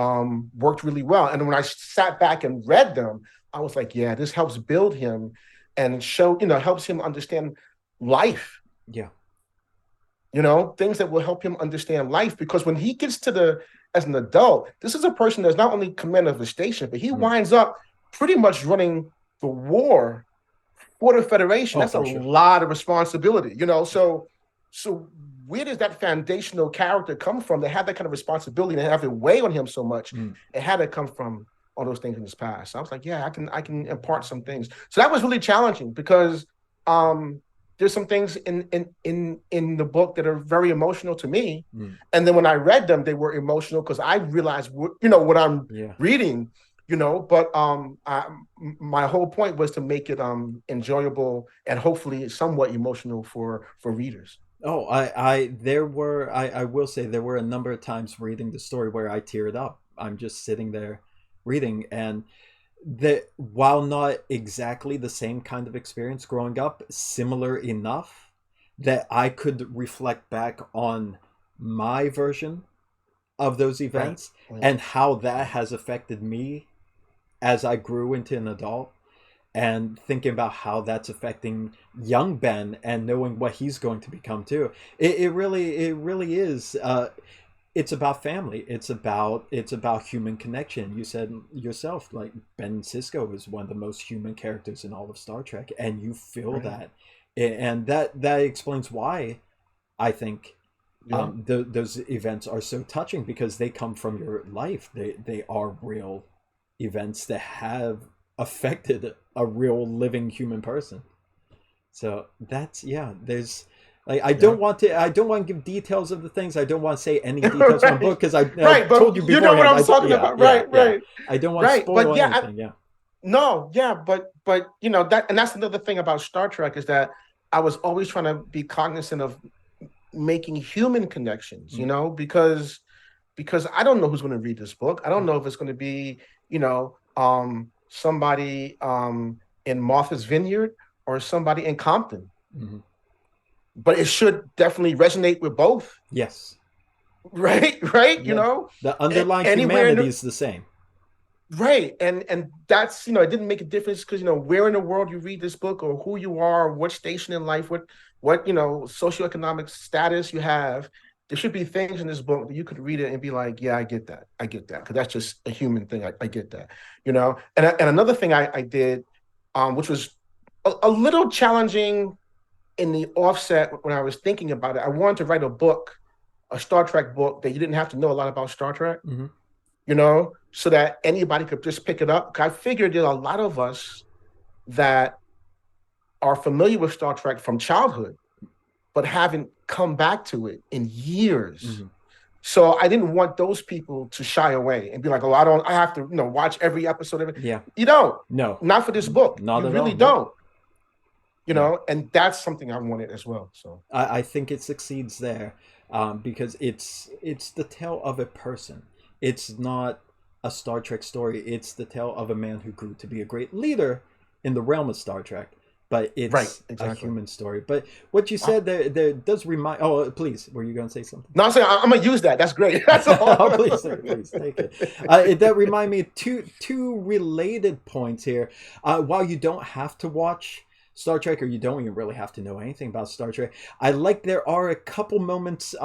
worked really well. And when I sat back and read them, I was like, yeah, this helps build him and helps him understand life, Yeah. things that will help him understand life. Because when he gets as an adult, this is a person that's not only commander of a station, but he winds up pretty much running the war for the Federation. Oh, That's a for sure. lot of responsibility, So where does that foundational character come from that have that kind of responsibility and have it weigh on him so much? It had to come from all those things in his past. So I was like, yeah, I can impart some things. So that was really challenging because there's some things in the book that are very emotional to me. And then when I read them, they were emotional because I realized what I'm reading. But my whole point was to make it enjoyable and hopefully somewhat emotional for readers. Oh, I will say there were a number of times reading the story where I teared up. I'm just sitting there reading, and that while not exactly the same kind of experience growing up, similar enough that I could reflect back on my version of those events Right. and how that has affected me as I grew into an adult, and thinking about how that's affecting young Ben and knowing what he's going to become too. It really is. It's about family. It's about human connection. You said yourself, like, Ben Sisko is one of the most human characters in all of Star Trek, and you feel that, and that explains why I think those events are so touching, because they come from your life. They are real events that have affected a real living human person. So that's, there's, like, I don't want to give details of the things. I don't want to say any details from the book, because I Right, but told you you know what beforehand. I'm talking about. Right. I don't want to Right. But spoil anything. no, but that, and that's another thing about Star Trek, is that I was always trying to be cognizant of making human connections, because I don't know who's going to read this book. I don't know if it's going to be, somebody in Martha's Vineyard or somebody in Compton. But it should definitely resonate with both. Yes. Right. The underlying Anywhere humanity is the same. Right. And that's, it didn't make a difference because, where in the world you read this book, or who you are, what station in life, what socioeconomic status you have. There should be things in this book that you could read it and be like, yeah, I get that. Because that's just a human thing. I get that, And another thing I did, which was a little challenging in the offset when I was thinking about it. I wanted to write a Star Trek book that you didn't have to know a lot about Star Trek, so that anybody could just pick it up. I figured there's a lot of us that are familiar with Star Trek from childhood, but haven't come back to it in years. So I didn't want those people to shy away and be like, "Oh, I have to, watch every episode of it." Yeah. You don't. No. Not for this book. Not you at really all. don't. And that's something I wanted as well. So I think it succeeds there, because it's the tale of a person. It's not a Star Trek story. It's the tale of a man who grew to be a great leader in the realm of Star Trek. But it's a human story. But what you said there does remind. Oh, please, were you going to say something? No, I'm saying I'm going to use that. That's great. That's all. Oh, please take it. That remind me of two related points here. While you don't have to watch Star Trek, or you don't even really have to know anything about Star Trek, I like there are a couple moments,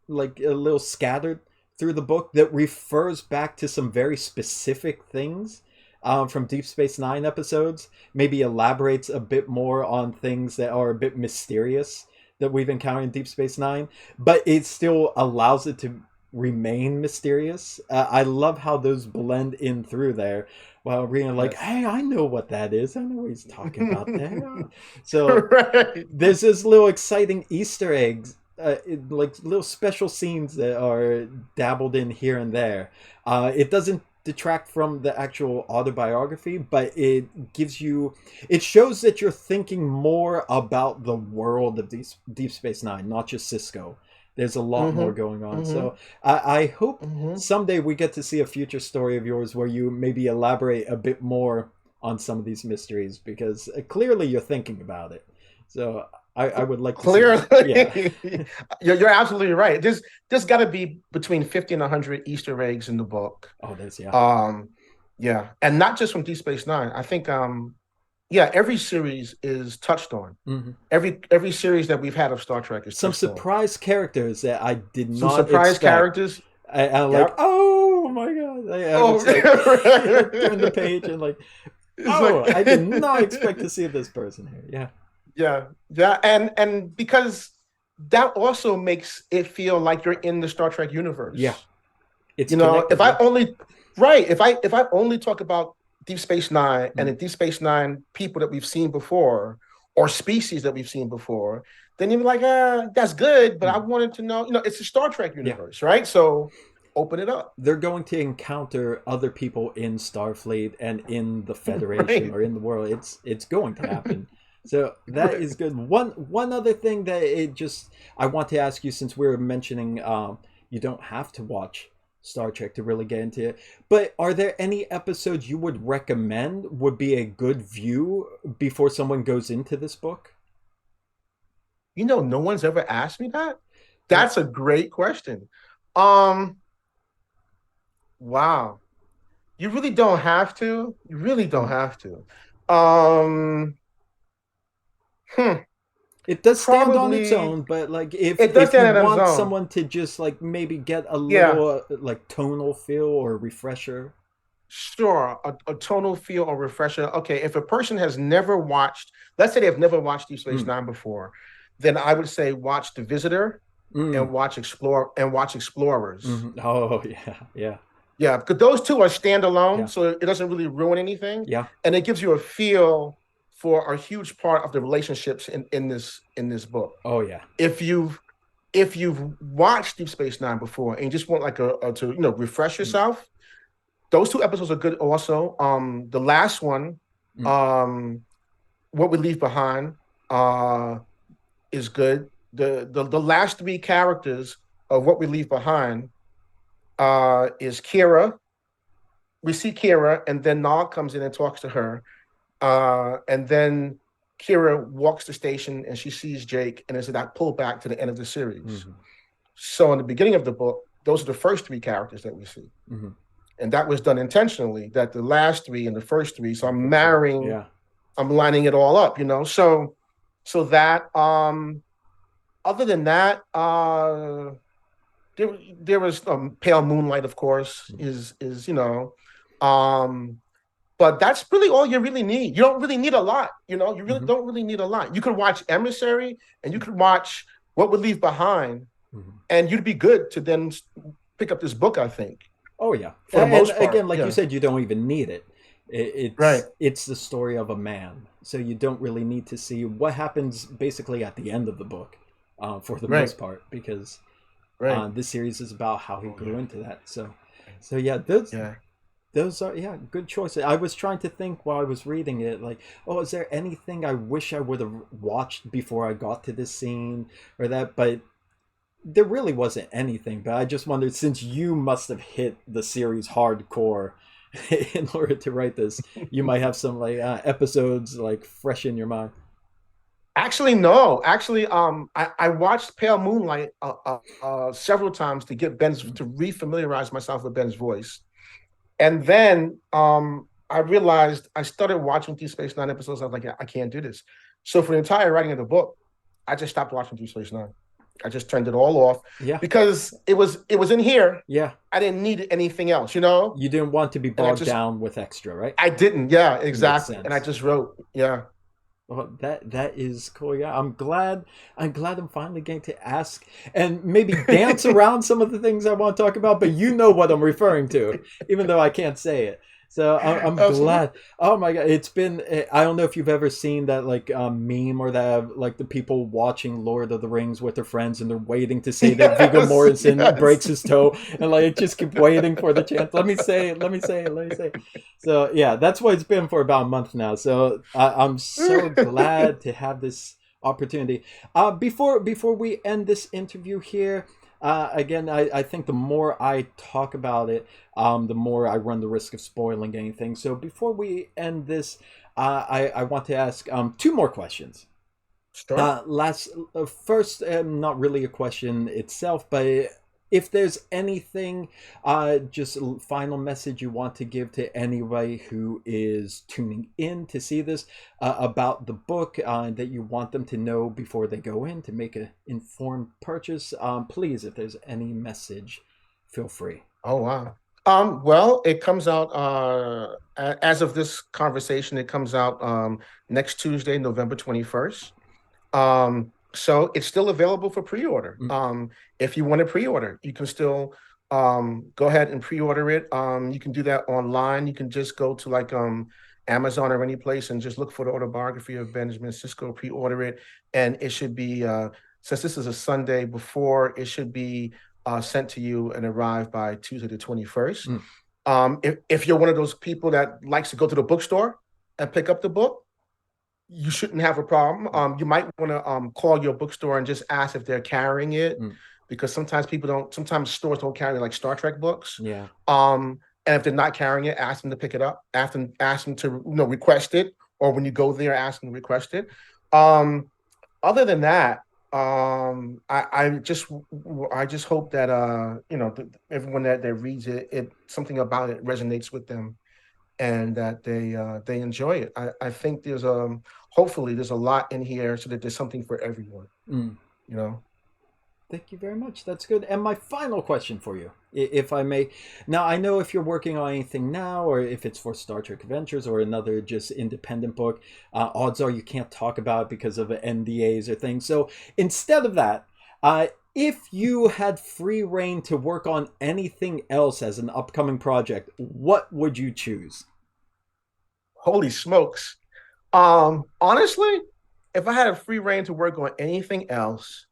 like a little scattered through the book, that refers back to some very specific things from Deep Space Nine episodes. Maybe elaborates a bit more on things that are a bit mysterious that we've encountered in Deep Space Nine, but it still allows it to remain mysterious. I love how those blend in through there, while reading like, hey, I know what that is. I know what he's talking about there. So there's this little exciting Easter eggs, like little special scenes that are dabbled in here and there. It doesn't detract from the actual autobiography, but it shows that you're thinking more about the world of Deep Space Nine, not just Sisko. There's a lot more going on. So I hope someday we get to see a future story of yours where you maybe elaborate a bit more on some of these mysteries, because clearly you're thinking about it. So I would like to clearly. See that. You're absolutely right. There's got to be between 50 and 100 Easter eggs in the book. Oh, there's and not just from Deep Space Nine. I think yeah, every series is touched on. Hmm. Every series that we've had of Star Trek is Some touched on. surprise characters that I did Some not surprise expect. characters. I'm like, Yep. oh my god! I Oh, was like, turn the page and like, it's oh, like I did not expect to see this person here. Yeah, yeah, yeah, and because that also makes it feel like you're in the Star Trek yeah, universe. it's You know, if connected. I Yeah. only right, if I only talk about Deep Space Nine and Mm. the Deep Space Nine people that we've seen before or species that we've seen before, then you'd be like, that's good, but I Mm. wanted to know, it's a Star Trek Yeah. universe, right? So open it up. They're going to encounter other people in Starfleet and in the Federation Right. or in the world. It's going to happen. So that Right. is good. One other thing that it just I want to ask you, since we are mentioning you don't have to watch Star Trek to really get into it, but are there any episodes you would recommend would be a good view before someone goes into this book? No one's ever asked me that. Yeah. That's a great question. Um, wow. You really don't have to. You really don't Mm. have to. Um, hmm, It does stand on its probably own, but like if it does if you stand on its want own. someone to just like maybe get a Yeah, little like tonal feel or refresher. sure. A tonal feel or refresher. Okay, if a person has never watched, let's say they've never watched Deep Space Mm, Nine before, then I would say watch The Visitor mm, and watch Explorers. oh yeah, yeah, Yeah, because those two are standalone, yeah, so it doesn't really ruin anything, yeah. and it gives you a feel for a huge part of the relationships in this book. Oh yeah. If you've watched Deep Space Nine before and you just want like a to refresh Mm, yourself, those two episodes are good. Also, the last one, mm, um, What We Leave Behind, uh, is good. The last three characters of What We Leave Behind is Kira. We see Kira, and then Nog comes in and talks to her. And then Kira walks the station and she sees Jake, and it's that pullback to the end of the series. mm, So in the beginning of the book, those are the first three characters that we see. mm. And that was done intentionally, that the last three and the first three. So Yeah. I'm lining it all up. So that other than that, there was Pale Moonlight, of course, Mm, is um but that's really all you really need. You don't really need a lot. You really mm-hmm, don't really need a lot. You could watch Emissary and you could watch What Would Leave Behind, mm-hmm. and you'd be good to then pick up this book, I think, Oh yeah. for the And most part. again, like you Yeah. said, you don't even need it. Right. It's the story of a man, so you don't really need to see what happens basically at the end of the book, for the Right. most part, because Right. this series is about how he Oh grew yeah. into that. So yeah, Yeah. those are yeah good choices. I was trying to think while I was reading it, like, oh, is there anything I wish I would have watched before I got to this scene or that? But there really wasn't anything. But I just wondered, since you must have hit the series hardcore in order to write this, you might have some like episodes like fresh in your mind. Actually, no. Actually, I watched Pale Moonlight several times to get Ben's to refamiliarize myself with Ben's voice. And then I realized I started watching Deep Space Nine episodes. I was like, I can't do this. So for the entire writing of the book, I just stopped watching Deep Space Nine. I just turned it all off Yeah, because it was in here. yeah. I didn't need anything else. You didn't want to be And I bogged just down with extra, right? I didn't. Yeah, It makes exactly. And I sense. just wrote. Yeah. Well, that is cool. Yeah, I'm glad. I'm glad I'm finally getting to ask and maybe dance around some of the things I want to talk about. But you know what I'm referring to, even though I can't say it. So I'm Absolutely. glad. Oh my god, it's been. I don't know if you've ever seen that like meme or that like the people watching Lord of the Rings with their friends and they're waiting to say that Viggo Yes. Mortensen Yes. breaks his toe and like just keep waiting for the chance. Let me say it. Let me say it. Let me say it. So yeah, that's what it's been for about a month now. So I'm so glad to have this opportunity. Before we end this interview here, again, I think the more I talk about it, the more I run the risk of spoiling anything. So before we end this, I want to ask two more questions. Sure. First, not really a question itself, but if there's anything, just a final message you want to give to anybody who is tuning in to see this about the book that you want them to know before they go in to make an informed purchase, please, if there's any message, feel free. Oh, wow. Well, it comes out as of this conversation, it comes out next Tuesday, November 21st. So it's still available for pre-order. If you want to pre-order, you can still go ahead and pre-order it. You can do that online. You can just go to like Amazon or any place and just look for the Autobiography of Benjamin Sisko, pre-order it, and it should be since this is a Sunday before, it should be sent to you and arrive by Tuesday the 21st. If you're one of those people that likes to go to the bookstore and pick up the book, you shouldn't have a problem. You might want to call your bookstore and just ask if they're carrying it, because sometimes sometimes stores don't carry like Star Trek books. Yeah. And if they're not carrying it, ask them to pick it up. Ask them to request it, or when you go there, ask them to request it. Other than that, I just hope that everyone that reads it something about it resonates with them, and that they enjoy it. I think there's hopefully there's a lot in here so that there's something for everyone. Thank you very much. That's good. And my final question for you, if I may. Now, I know if you're working on anything now, or if it's for Star Trek Adventures or another just independent book, odds are you can't talk about it because of NDAs or things. So instead of that, if you had free reign to work on anything else as an upcoming project, what would you choose? Holy smokes. Honestly, if I had a free reign to work on anything else,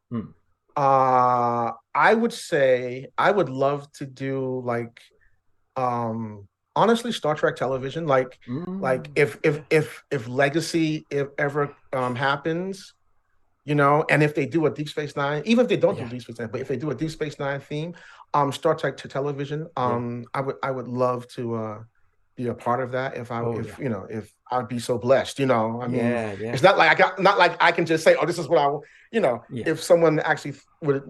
I would say I would love to do like honestly Star Trek television, like if Legacy ever happens, and if they do a Deep Space Nine, even if they don't do Deep Space Nine, but if they do a Deep Space Nine theme, Star Trek to television, I would love to be a part of that if I'd be so blessed. I mean, it's not like I can just say, oh, this is what I want. If someone actually would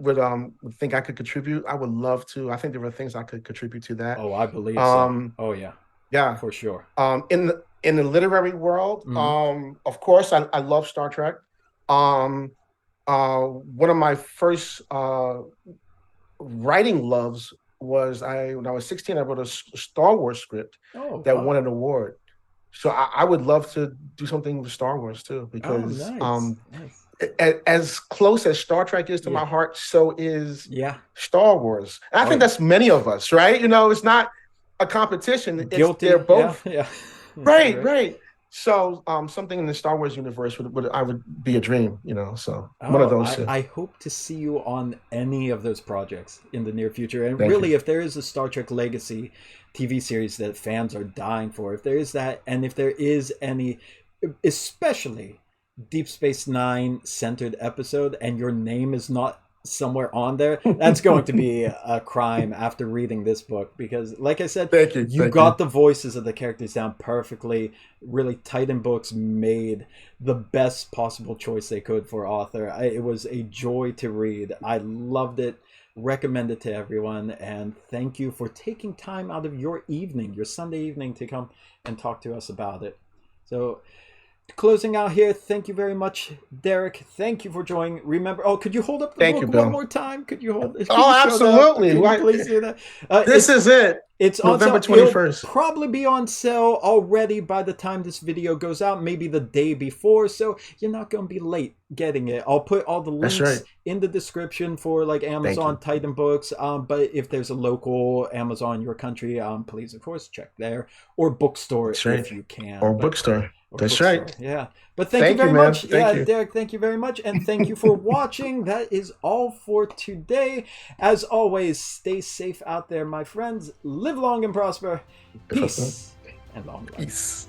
think I could contribute, I would love to. I think there are things I could contribute to that. Oh, I believe so. Oh yeah, for sure. In the literary world, of course, I love Star Trek. One of my first writing loves was when I was 16, I wrote a Star Wars script that won an award. So I would love to do something with Star Wars too, because nice. As close as Star Trek is to my heart, so is Star Wars. And I think that's many of us, right? It's not a competition. They're both. Yeah. Right. So something in the Star Wars universe would be a dream, so one of those two. I hope to see you on any of those projects in the near future. And really, if there is a Star Trek Legacy TV series that fans are dying for, if there is that, and if there is any, especially Deep Space Nine centered episode, and your name is not somewhere on there, that's going to be a crime after reading this book, because like I said, you got the voices of the characters down perfectly. Really, Titan Books made the best possible choice they could for author. It was a joy to read. I loved it. Recommend it to everyone, and thank you for taking time out of your evening, your Sunday evening, to come and talk to us about it. So closing out here, thank you very much, Derek. Thank you for joining. Remember, could you hold up the book one more time? Could you hold it? Absolutely. Please do that. This is it. It's November 21st. It'll probably be on sale already by the time this video goes out, maybe the day before, so you're not going to be late getting it. I'll put all the links in the description for like Amazon, Titan Books, but if there's a local Amazon in your country, please, of course, check there, or bookstore if you can. Or bookstore. That's right. Yeah. But thank you very much. Derek, thank you very much. And thank you for watching. That is all for today. As always, stay safe out there, my friends. Live long and prosper. Peace and long life. Peace.